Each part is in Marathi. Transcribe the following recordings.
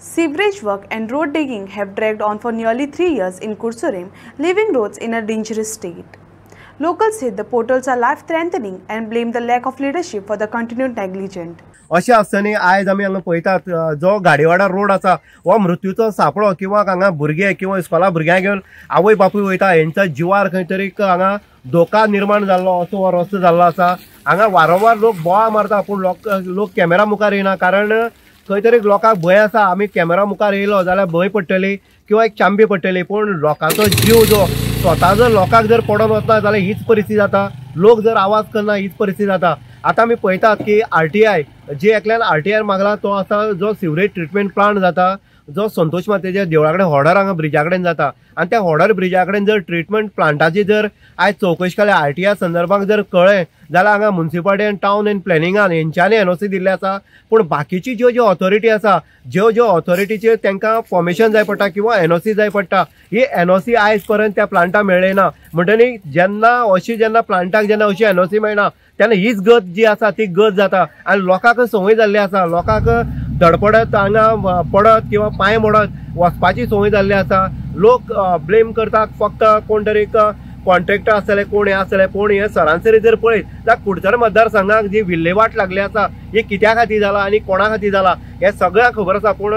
Sewerage work and road digging have dragged on for nearly 3 years in Kursurim, leaving roads in a dangerous state. Locals say the portals are life-threatening and blame the lack of leadership for the continued negligence. अशें आसतना आयज आमी हांगा पळयतात जो गाडीवाडा रोड आसा हो मृत्यूचो सापळो किंवा हांगा भुरगे किंवा इस्कॉला भुरग्यांक घेवन आवय बापूय वयता हेंच्या जिवार खंय तरी हांगा धोका निर्माण जाल्लो असो हो रस्तो जाल्लो आसा। हांगा वारंवार लोक बोवाळ मारता पूण लोक कॅमेरा मुखार येना, कारण खंय तरी लोकांक भंय आसा आमी कॅमेरा मुखार येयलो जाल्यार भंय पडटली किंवा एक चांबी पडटली, पूण लोकांचो जीव जो स्वता जर लोकांक जर पडोन वचना जाल्यार हीच परिस्थिती जाता। लोक जर आवाज करना हीच परिस्थिती जाता। आता आमी पळयतात की RTI जे एकल्यान RTI मागला तो आसा जो सिवरेज ट्रिटमेंट प्लांट जाता जो संतोष मातेच्या देवळा कडेन हॉर्डर हांगा ब्रिजा कडेन जाता, आनी त्या हॉर्डर ब्रिजा कडेन जर ट्रिटमेंट प्लांटाची जर आयज चवकशी केल्या RTI संदर्भात जर कळ्ळें जाल्यार हांगा म्युनिसिपालिटी आनी टावन एंड प्लॅनिंगान हेंच्यांनी NOC दिल्ले आसा, पूण बाकीची ज्यो ऑथॉरिटी आसा ज्यो ऑथॉरिटीचे तांकां परमिशन जाय पडटा किंवा NOC जाय पडटा ही NOC आयज पर्यंत त्या प्लांटाक मेळ्ळी ना। म्हणटनी जेन्ना प्लांटाक जेन्ना अशी NOC मेळना तेन्ना हीच गत जी आसा ती गत जाता आनी लोकांक संवय जाल्ली आसा। लोकांक धडपडत हांगा पडत किंवा पांय मोडत वचपाची संवय जाल्ली आसा। लोक ब्लेम करतात फक्त कोण तरी कॉन्ट्रॅक्टर आसतले कोण हे आसतले, पूण हे सरासरी जर पळयत जाल्यार कुडचड मतदारसंघाक जी विल्हेवाट लागली आसा ही कित्या खातीर जाला आनी कोणा खातीर जाला हे सगळ्यांक खबर आसा। पूण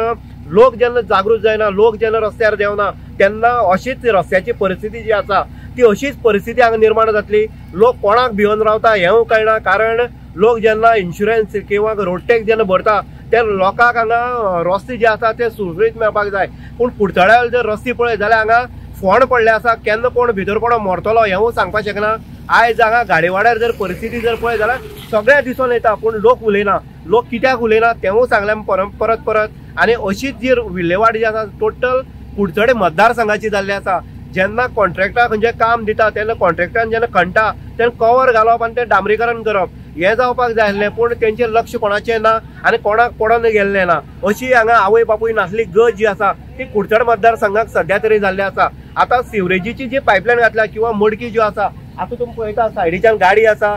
लोक जेन्ना जागृत जायना, लोक जेन्ना रस्त्यार देवना तेन्ना अशीच रस्त्याची परिस्थिती जी आसा ती अशीच परिस्थिती हांगा निर्माण जातली। लोक कोणाक भिवन रावता हेंवूय कळना, कारण लोक जेन्ना इन्शुरन्स किंवा रोड टॅक्स जेन्ना भरता त्या लोकांक हांगा रस्ते जे आसा ते सुरळीत मेळपाक जाय, पूण कुडचड्यार जर रस्ते पळयत जाल्यार हांगा फोंड पडले आसा, केन्ना कोण भितर कोण मरतलो हेंवूय सांगपाक शकना। आयज हांगा गाडीवाड्यार जर परिस्थिती जर पळयत जाल्यार सगळें दिसून येता, पूण लोक उलयना। लोक कित्याक उलयना तेंवूय सांगलें परत आनी अशीच जी विल्हेवाट जी आसा टोटल कुडचडे मतदारसंघाची जाल्ली आसा। जेन्ना कॉन्ट्रॅक्टर खंयचें काम दिता तेन्ना कॉन्ट्रॅक्टरान जेन्ना खणटा तेन्ना कवर घालप आनी तें डांबरीकरण करप हें जावपाक जाय आसलें, पूण तेंचें लक्ष कोणाचें ना आनी कोणाक पडोन गेल्लें ना। अशी हांगा आवय बापूय नासली गत जी आसा ती कुडचड मतदारसंघाक सद्या तरी जाल्ली आसा। आतां सिवरेजीची जी पायपलायन घातल्या किंवा मडकी ज्यो आसा आतां तुमी पळयता सायडीच्यान गाडी आसा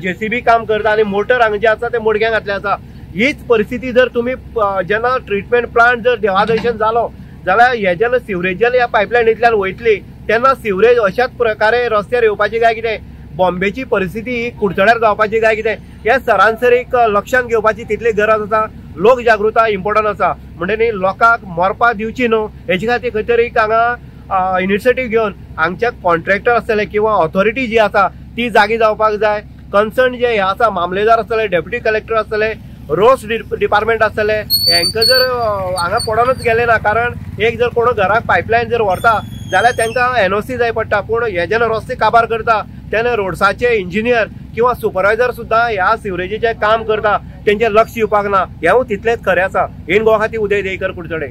JCB काम करता आनी मोटर हांगा जे आसा ते मडक्यांक घातले आसा। हीच परिस्थिती जर तुमी जेन्ना ट्रिटमेंट प्लांट जर देवादर्शन जालो जाल्यार हे जेन्ना सिवरेजान ह्या पायपलायनींतल्यान वयतली तेन्ना सिवरेज अशाच प्रकारे रस्त्यार येवपाची काय कितें, बॉम्बेची परिस्थिती ही कुडचड्यार जावपाची काय कितें हे सरासरीक लक्षांत घेवपाची तितली गरज आसा। लोक जागृताय इम्पॉर्टंट आसा, म्हणटनी लोकांक मरपाक दिवची न्हू हेचे खातीर खंय तरी हांगा इनिशिएटीव घेवन हांगचे कॉन्ट्रॅक्टर आसतले किंवा ऑथॉरिटी जी आसा ती जागी जावपाक जाय। कन्सर्न जे हे आसा मामलेदार आसतले, डेप्युटी कलेक्टर आसतले, रोड्स डिपार्टमेंट आसतले हेंकां जर हांगा पडोनच गेले ना, कारण एक जर कोण घराक पायपलायन जर व्हरता जाल्यार तांकां NOC जाय पडटा, पूण हे जेन्ना रस्ते काबार करता तेन्ना रोड्साचे इंजिनियर किंवा सुपरवायझर सुद्दां ह्या सिवरेजीचें काम करता तेंचें लक्ष दिवपाक ना। हेंवूय तितलेंच खरें आसा। इन गोवा खातीर उदय देयकर कुडचडे।